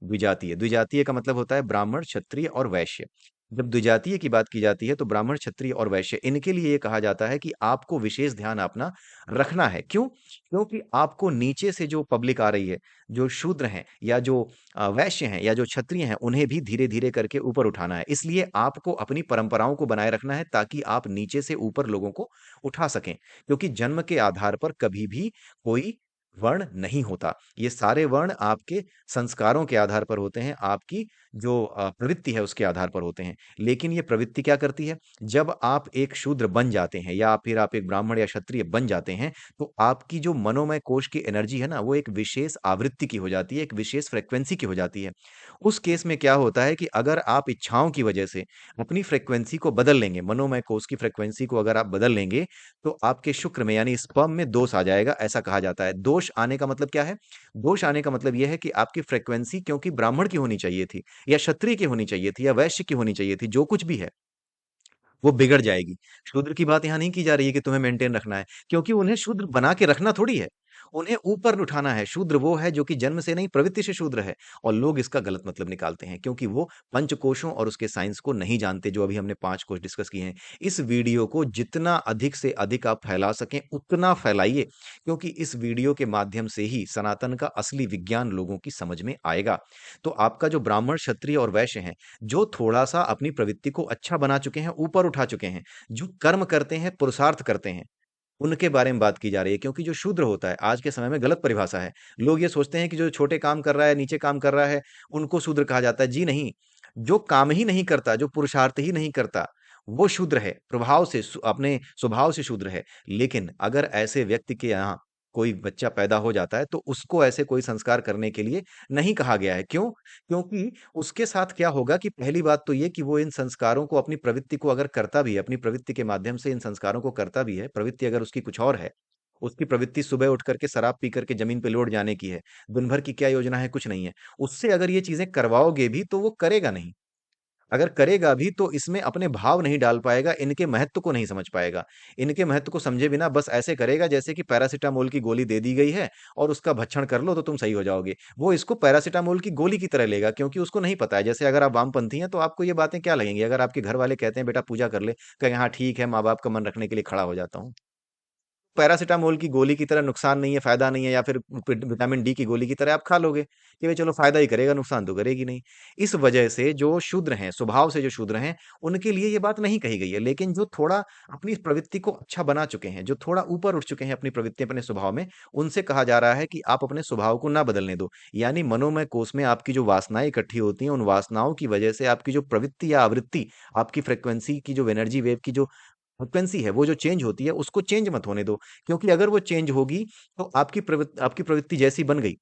द्विजातीय, द्विजातीय का मतलब होता है ब्राह्मण, क्षत्रिय और वैश्य। जब द्विजातीय की बात की जाती है तो ब्राह्मण, क्षत्रिय और वैश्य, इनके लिए ये कहा जाता है कि आपको विशेष ध्यान अपना रखना है। क्यों? क्योंकि आपको नीचे से जो पब्लिक आ रही है, जो शूद्र हैं या जो वैश्य हैं या जो क्षत्रिय हैं, उन्हें भी धीरे धीरे करके ऊपर उठाना है। इसलिए आपको अपनी परंपराओं को बनाए रखना है, ताकि आप नीचे से ऊपर लोगों को उठा सकें। क्योंकि जन्म के आधार पर कभी भी कोई वर्ण नहीं होता। ये सारे वर्ण आपके संस्कारों के आधार पर होते हैं, आपकी जो प्रवृत्ति है उसके आधार पर होते हैं। लेकिन ये प्रवृत्ति क्या करती है? जब आप एक शूद्र बन जाते हैं या फिर आप एक ब्राह्मण या क्षत्रिय बन जाते हैं, तो आपकी जो मनोमय कोश की एनर्जी है ना, वो एक विशेष आवृत्ति की हो जाती है, एक विशेष फ्रीक्वेंसी की हो जाती है। उस केस में क्या होता है कि अगर आप इच्छाओं की वजह से अपनी फ्रीक्वेंसी को बदल लेंगे, मनोमय कोश की फ्रीक्वेंसी को अगर आप बदल लेंगे, तो आपके शुक्र में यानी स्पर्म में दोष आ जाएगा, ऐसा कहा जाता है। दोष आने का मतलब क्या है? दोष आने का मतलब यह है कि आपकी फ्रीक्वेंसी क्योंकि ब्राह्मण की होनी चाहिए थी या क्षत्रिय की होनी चाहिए थी या वैश्य की होनी चाहिए थी, जो कुछ भी है, वो बिगड़ जाएगी। शूद्र की बात यहाँ नहीं की जा रही है कि तुम्हें मेंटेन रखना है, क्योंकि उन्हें शूद्र बना के रखना थोड़ी है। उन्हें ऊपर उठाना है। शूद्र वो है जो कि जन्म से नहीं, प्रवृत्ति से शूद्र है। और लोग इसका गलत मतलब निकालते हैं, क्योंकि वो पंचकोशों और उसके साइंस को नहीं जानते, जो अभी हमने 5 कोश डिस्कस किए हैं। इस वीडियो को जितना अधिक से अधिक आप फैला सकें, उतना फैलाइए, क्योंकि इस वीडियो के माध्यम से ही सनातन का असली विज्ञान लोगों की समझ में आएगा। तो आपका जो ब्राह्मण, क्षत्रिय और वैश्य हैं, जो थोड़ा-सा अपनी प्रवृत्ति को अच्छा बना चुके हैं, ऊपर उठा चुके हैं, जो कर्म करते हैं, पुरुषार्थ करते हैं, उनके बारे में बात की जा रही है। क्योंकि जो शूद्र होता है, आज के समय में गलत परिभाषा है। लोग ये सोचते हैं कि जो छोटे काम कर रहा है, नीचे काम कर रहा है, उनको शूद्र कहा जाता है। जी नहीं, जो काम ही नहीं करता, जो पुरुषार्थ ही नहीं करता, वो शूद्र है, प्रभाव से अपने स्वभाव से शूद्र है। लेकिन अगर ऐसे व्यक्ति के यहाँ कोई बच्चा पैदा हो जाता है, तो उसको ऐसे कोई संस्कार करने के लिए नहीं कहा गया है। क्यों? क्योंकि उसके साथ क्या होगा कि पहली बात तो ये कि वो इन संस्कारों को, अपनी प्रवृत्ति को अगर करता भी है, अपनी प्रवृत्ति के माध्यम से इन संस्कारों को करता भी है, प्रवृत्ति अगर उसकी कुछ और है, उसकी प्रवृत्ति सुबह उठ करके शराब पी करके जमीन पे लौट जाने की है, दिन भर की क्या योजना है, कुछ नहीं है। उससे अगर ये चीजें करवाओगे भी तो वो करेगा नहीं। अगर करेगा भी तो इसमें अपने भाव नहीं डाल पाएगा, इनके महत्व को नहीं समझ पाएगा। इनके महत्व को समझे बिना बस ऐसे करेगा जैसे कि पैरासिटामोल की गोली दे दी गई है और उसका भक्षण कर लो तो तुम सही हो जाओगे। वो इसको पैरासिटामोल की गोली की तरह लेगा, क्योंकि उसको नहीं पता है। जैसे अगर आप वामपंथी हैं तो आपको ये बातें क्या लगेंगी? अगर आपके घर वाले कहते हैं बेटा पूजा कर ले, कहें हाँ ठीक है, माँ बाप का मन रखने के लिए खड़ा हो जाता हूँ। पैरासिटामोल की गोली की तरह नुकसान नहीं है, फायदा नहीं है, या फिर विटामिन डी की गोली की तरह आप खा लोगे कि भाई चलो फायदा ही करेगा, नुकसान तो करेगी नहीं। इस वजह से जो शूद्र हैं, स्वभाव से जो शूद्र हैं, उनके लिए ये बात नहीं कही गई है। लेकिन जो थोड़ा अपनी प्रवृत्ति को अच्छा बना चुके हैं, जो थोड़ा ऊपर उठ चुके हैं अपनी प्रवृत्ति, अपने स्वभाव में, उनसे कहा जा रहा है कि आप अपने स्वभाव को ना बदलने दो। यानी मनोमय कोष में आपकी जो वासनाएं इकट्ठी होती हैं, उन वासनाओं की वजह से आपकी जो प्रवृत्ति या आवृत्ति, आपकी फ्रीक्वेंसी की जो एनर्जी वेव की जो फ्रीक्वेंसी है, वो जो चेंज होती है, उसको चेंज मत होने दो। क्योंकि अगर वो चेंज होगी, तो आपकी प्रवृत्ति जैसी बन गई,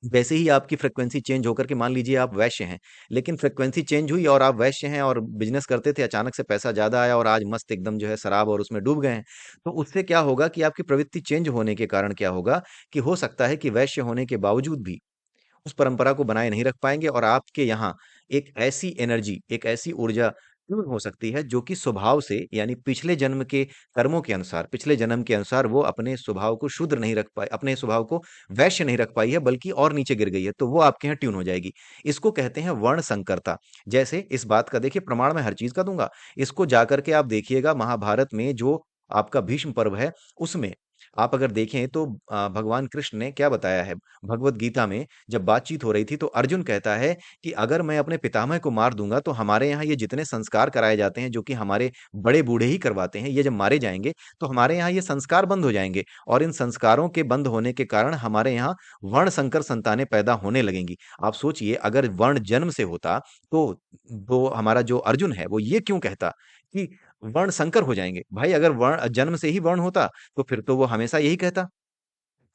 वैसे ही आपकी फ्रीक्वेंसी चेंज होकर के, मान लीजिए आप वैश्य हैं, लेकिन फ्रीक्वेंसी चेंज हुई और आप वैश्य हैं और बिजनेस करते थे, अचानक से पैसा ज्यादा आया और आज मस्त एकदम जो है शराब और उसमें डूब गए हैं। तो उससे क्या होगा कि आपकी प्रवृत्ति चेंज होने के कारण क्या होगा कि हो सकता है कि वैश्य होने के बावजूद भी उस परंपरा को बनाए नहीं रख पाएंगे, और आपके यहाँ एक ऐसी एनर्जी, एक ऐसी ऊर्जा ट्यून हो सकती है जो कि स्वभाव से, यानी पिछले जन्म के कर्मों के अनुसार, पिछले जन्म के अनुसार वो अपने स्वभाव को शुद्र नहीं रख पाए, अपने स्वभाव को वैश्य नहीं रख पाई है, बल्कि और नीचे गिर गई है, तो वो आपके यहाँ ट्यून हो जाएगी। इसको कहते हैं वर्ण संकरता। जैसे इस बात का देखिए प्रमाण मैं हर चीज का दूंगा। इसको जाकर के आप देखिएगा, महाभारत में जो आपका भीष्म पर्व है, उसमें आप अगर देखें तो भगवान कृष्ण ने क्या बताया है। भगवत गीता में जब बातचीत हो रही थी, तो अर्जुन कहता है कि अगर मैं अपने पितामह को मार दूंगा, तो हमारे यहाँ ये जितने संस्कार कराए जाते हैं, जो कि हमारे बड़े बूढ़े ही करवाते हैं, ये जब मारे जाएंगे, तो हमारे यहाँ ये संस्कार बंद हो जाएंगे, और इन संस्कारों के बंद होने के कारण हमारे यहाँ वर्ण संकर संतानें पैदा होने लगेंगी। आप सोचिए, अगर वर्ण जन्म से होता, तो वो हमारा जो अर्जुन है, वो ये क्यों कहता कि वर्ण संकर हो जाएंगे। भाई अगर वर्ण जन्म से ही वर्ण होता, तो फिर तो वो हमेशा यही कहता,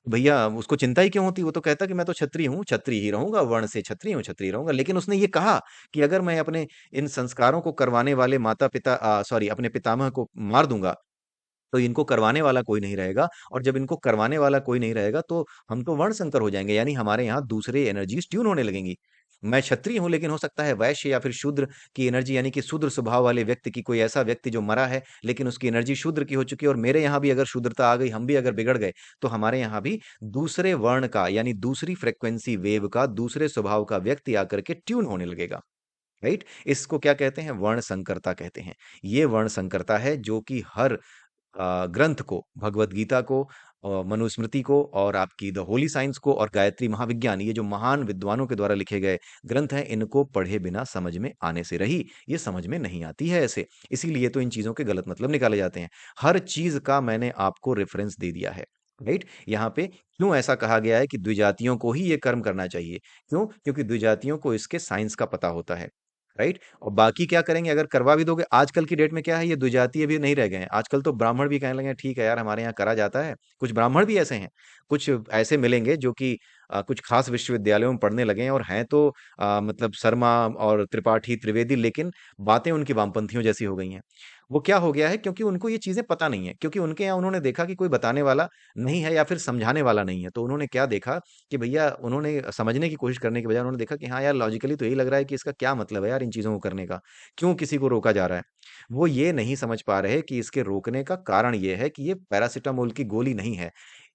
भैया उसको चिंता ही क्यों होती। वो तो कहता कि मैं तो क्षत्रिय हूँ, क्षत्रिय ही रहूंगा, वर्ण से क्षत्रिय हूँ, क्षत्रिय रहूंगा। लेकिन उसने ये कहा कि अगर मैं अपने इन संस्कारों को करवाने वाले माता पिता, सॉरी, अपने पितामह को मार दूंगा, तो इनको करवाने वाला कोई नहीं रहेगा, और जब इनको करवाने वाला कोई नहीं रहेगा, तो हम तो वर्ण संकर हो जाएंगे, यानी हमारे यहाँ दूसरे एनर्जीज ट्यून होने लगेंगी। मैं क्षत्रिय हूं, लेकिन हो सकता है वैश्य या फिर शूद्र की एनर्जी, यानी कि शूद्र स्वभाव वाले व्यक्ति की, कोई ऐसा व्यक्ति जो मरा है लेकिन उसकी एनर्जी शूद्र की हो चुकी है, और मेरे यहाँ भी अगर शूद्रता आ गई, हम भी अगर बिगड़ गए, तो हमारे यहाँ भी दूसरे वर्ण का, यानी दूसरी फ्रिक्वेंसी वेव का, दूसरे स्वभाव का व्यक्ति आकर के ट्यून होने लगेगा। राइट, इसको क्या कहते हैं? वर्ण संकरता कहते हैं। ये वर्ण संकरता है जो कि हर ग्रंथ को, भगवत गीता को, मनुस्मृति को, और आपकी द होली साइंस को, और गायत्री महाविज्ञान, ये जो महान विद्वानों के द्वारा लिखे गए ग्रंथ हैं, इनको पढ़े बिना समझ में आने से रही। ये समझ में नहीं आती है ऐसे, इसीलिए तो इन चीजों के गलत मतलब निकाले जाते हैं। हर चीज का मैंने आपको रेफरेंस दे दिया है। राइट, यहाँ पे क्यों ऐसा कहा गया है कि द्विजातियों को ही ये कर्म करना चाहिए? क्यों? क्योंकि द्विजातियों को इसके साइंस का पता होता है। राइट, और बाकी क्या करेंगे अगर करवा भी दोगे? आजकल की डेट में क्या है, ये द्विजातीय भी नहीं रह गए हैं। आजकल तो ब्राह्मण भी कहने लगे हैं, ठीक है यार, हमारे यहाँ करा जाता है। कुछ ब्राह्मण भी ऐसे हैं, कुछ ऐसे मिलेंगे जो कि कुछ खास विश्वविद्यालयों में पढ़ने लगे हैं, और हैं तो मतलब शर्मा और त्रिपाठी त्रिवेदी, लेकिन बातें उनकी वामपंथियों जैसी हो गई हैं। वो क्या हो गया है? क्योंकि उनको ये चीजें पता नहीं है, क्योंकि उनके यहाँ उन्होंने देखा कि कोई बताने वाला नहीं है, या फिर समझाने वाला नहीं है। तो उन्होंने क्या देखा कि भैया, उन्होंने समझने की कोशिश करने के बजाय उन्होंने देखा कि हाँ यार, लॉजिकली तो यही लग रहा है कि इसका क्या मतलब है यार इन चीजों को करने का, क्यों किसी को रोका जा रहा है। वो ये नहीं समझ पा रहे कि इसके रोकने का कारण ये है कि ये पैरासिटामोल की गोली नहीं है।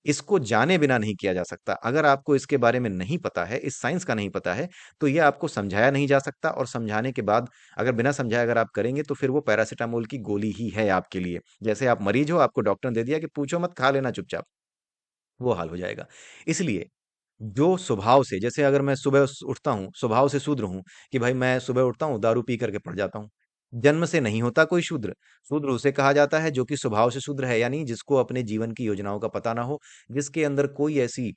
इसको जाने बिना नहीं किया जा सकता। अगर आपको इसके बारे में नहीं पता है, इस साइंस का नहीं पता है, तो ये आपको समझाया नहीं जा सकता, और समझाने के बाद अगर बिना समझाए अगर आप करेंगे, तो फिर वो पैरासिटामोल की गोली ही है आपके लिए। जैसे आप मरीज हो, आपको डॉक्टर ने दे दिया कि पूछो मत, खा लेना चुपचाप, वो हाल हो जाएगा। इसलिए जो स्वभाव से, जैसे अगर मैं सुबह उठता हूँ, स्वभाव से शूद्र हूँ, कि भाई मैं सुबह उठता हूँ, दारू पी करके पड़ जाता हूँ। जन्म से नहीं होता कोई शूद्र। शूद्र उसे कहा जाता है जो कि स्वभाव से शूद्र है, यानी जिसको अपने जीवन की योजनाओं का पता ना हो, जिसके अंदर कोई ऐसी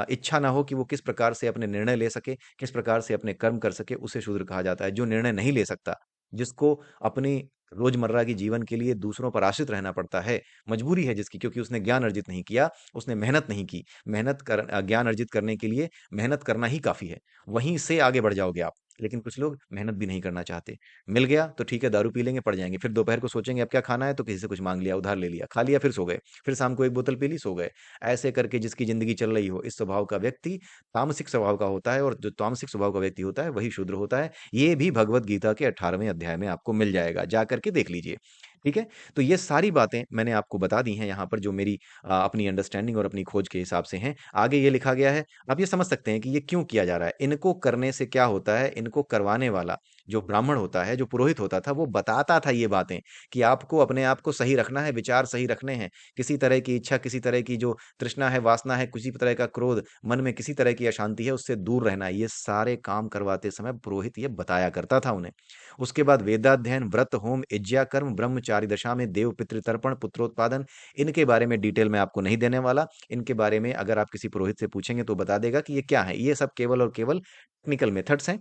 इच्छा ना हो कि वो किस प्रकार से अपने निर्णय ले सके, किस प्रकार से अपने कर्म कर सके, उसे शूद्र कहा जाता है। जो निर्णय नहीं ले सकता, जिसको अपनी रोजमर्रा की जीवन के लिए दूसरों पर आश्रित रहना पड़ता है, मजबूरी है जिसकी, क्योंकि उसने ज्ञान अर्जित नहीं किया, उसने मेहनत नहीं की। ज्ञान अर्जित करने के लिए मेहनत करना ही काफ़ी है, वहीं से आगे बढ़ जाओगे आप। लेकिन कुछ लोग मेहनत भी नहीं करना चाहते। मिल गया तो ठीक है, दारू पी लेंगे, पड़ जाएँगे, फिर दोपहर को सोचेंगे अब क्या खाना है, तो किसी से कुछ माँग लिया, उधार ले लिया, खा लिया, फिर सो गए। फिर शाम को 1 बोतल पी ली, सो गए। ऐसे करके जिसकी ज़िंदगी चल रही हो, इस स्वभाव का व्यक्ति तामसिक स्वभाव का होता है, और जो तामसिक स्वभाव का व्यक्ति होता है, वही शूद्र होता है। ये भी भगवद गीता के 18वें अध्याय में आपको मिल जाएगा, जा करके देख लीजिए। ठीक है? तो ये सारी बातें मैंने आपको बता दी हैं यहाँ पर, जो मेरी अपनी अंडरस्टैंडिंग और अपनी खोज के हिसाब से हैं। आगे ये लिखा गया है, आप ये समझ सकते हैं कि ये क्यों किया जा रहा है। इनको करने से क्या होता है, इनको करवाने वाला जो ब्राह्मण होता है, जो पुरोहित होता था, वो बताता था ये बातें कि आपको अपने आप को सही रखना है, विचार सही रखने हैं। किसी तरह की इच्छा, किसी तरह की जो तृष्णा है, वासना है, किसी तरह का क्रोध, मन में किसी तरह की अशांति है, उससे दूर रहना है। ये सारे काम करवाते समय पुरोहित ये बताया करता था उन्हें। उसके बाद वेदाध्ययन, व्रत, होम, यज्ञ, कर्म, ब्रह्मचारी दशा में देव पितृ तर्पण, पुत्रोत्पादन, इनके बारे में डिटेल में आपको नहीं देने वाला। इनके बारे में अगर आप किसी पुरोहित से पूछेंगे तो बता देगा कि ये क्या है। ये सब केवल और केवल टेक्निकल मेथड्स हैं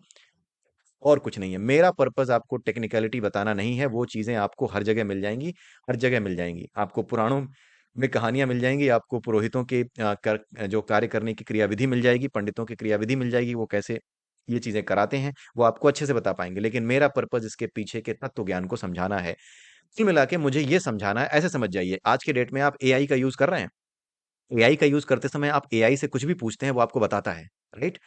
और कुछ नहीं है। मेरा पर्पस आपको टेक्निकलिटी बताना नहीं है, वो चीजें आपको हर जगह मिल जाएंगी, हर जगह मिल जाएंगी। आपको पुराणों में कहानियां मिल जाएंगी, आपको पुरोहितों के जो कार्य करने की क्रियाविधि मिल जाएगी, पंडितों की क्रियाविधि मिल जाएगी, वो कैसे ये चीजें कराते हैं, वो आपको अच्छे से बता पाएंगे। लेकिन मेरा पर्पस इसके पीछे के तत्व ज्ञान को समझाना है। कुल मिला के मुझे ये समझाना है। ऐसे समझ जाइए, आज के डेट में आप एआई का यूज कर रहे हैं। एआई का यूज करते समय आप एआई से कुछ भी पूछते हैं, वो आपको बताता है, राइट?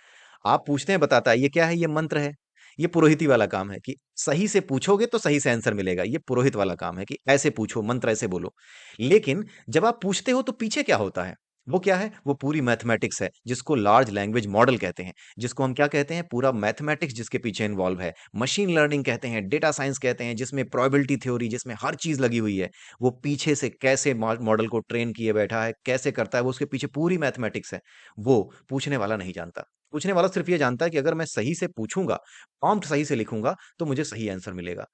आप पूछते हैं, बताता है। ये क्या है? ये मंत्र है। ये पुरोहिती वाला काम है कि सही से पूछोगे तो सही से आंसर मिलेगा। ये पुरोहित वाला काम है कि ऐसे पूछो, मंत्र ऐसे बोलो। लेकिन जब आप पूछते हो तो पीछे क्या होता है? वो क्या है? वो पूरी मैथमेटिक्स है, जिसको लार्ज लैंग्वेज मॉडल कहते हैं। जिसको हम क्या कहते हैं? पूरा मैथमेटिक्स जिसके पीछे इन्वॉल्व है। मशीन लर्निंग कहते हैं, डेटा साइंस कहते हैं, जिसमें प्रोबेबिलिटी थ्योरी, जिसमें हर चीज लगी हुई है। वो पीछे से कैसे मॉडल को ट्रेन किए बैठा है, कैसे करता है, वो उसके पीछे पूरी मैथमेटिक्स है। वो पूछने वाला नहीं जानता। पूछने वाला सिर्फ ये जानता है कि अगर मैं सही से पूछूंगा, प्रॉम्प्ट सही से लिखूंगा, तो मुझे सही आंसर मिलेगा।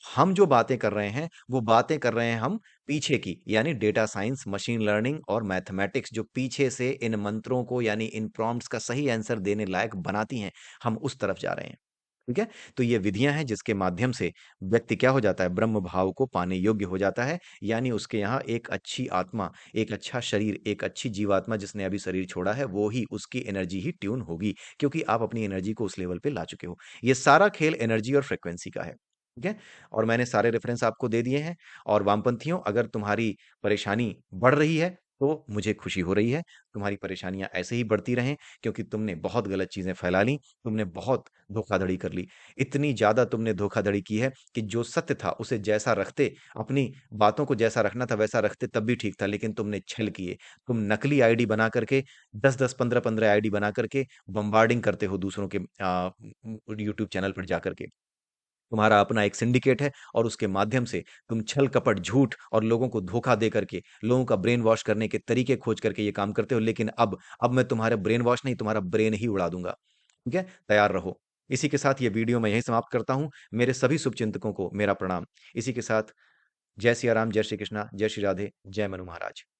हम जो बातें कर रहे हैं, वो बातें कर रहे हैं हम पीछे की, यानी डेटा साइंस, मशीन लर्निंग और मैथमेटिक्स, जो पीछे से इन मंत्रों को यानी इन प्रॉम्प्ट्स का सही आंसर देने लायक बनाती हैं। हम उस तरफ जा रहे हैं। ठीक है? तो ये विधियां हैं जिसके माध्यम से व्यक्ति क्या हो जाता है? ब्रह्म भाव को पाने योग्य हो जाता है। यानी उसके यहाँ एक अच्छी आत्मा, एक अच्छा शरीर, एक अच्छी जीवात्मा जिसने अभी शरीर छोड़ा है, वो ही उसकी एनर्जी ही ट्यून होगी, क्योंकि आप अपनी एनर्जी को उस लेवल पे ला चुके हो। ये सारा खेल एनर्जी और फ्रीक्वेंसी का है। ठीक है? और मैंने सारे रेफरेंस आपको दे दिए हैं। और वामपंथियों, अगर तुम्हारी परेशानी बढ़ रही है, तो मुझे खुशी हो रही है। तुम्हारी परेशानियां ऐसे ही बढ़ती रहें, क्योंकि तुमने बहुत गलत चीजें फैला ली, तुमने बहुत धोखाधड़ी कर ली। इतनी ज़्यादा तुमने धोखाधड़ी की है कि जो सत्य था उसे जैसा रखते, अपनी बातों को जैसा रखना था वैसा रखते तब भी ठीक था, लेकिन तुमने छल किए। तुम नकली आईडी बना करके 10-10, 15-15 आईडी बना करके बम्बार्डिंग करते हो दूसरों के यूट्यूब चैनल पर जाकर के। तुम्हारा अपना एक सिंडिकेट है और उसके माध्यम से तुम छल कपट, झूठ और लोगों को धोखा दे करके, लोगों का ब्रेन वॉश करने के तरीके खोज करके ये काम करते हो। लेकिन अब मैं तुम्हारे ब्रेन वॉश नहीं, तुम्हारा ब्रेन ही उड़ा दूंगा। ठीक है? तैयार रहो। इसी के साथ ये वीडियो मैं यहीं समाप्त करता हूँ। मेरे सभी शुभचिंतकों को मेरा प्रणाम। इसी के साथ जय सिया राम, जय श्री कृष्णा, जय श्री राधे, जय मनु महाराज।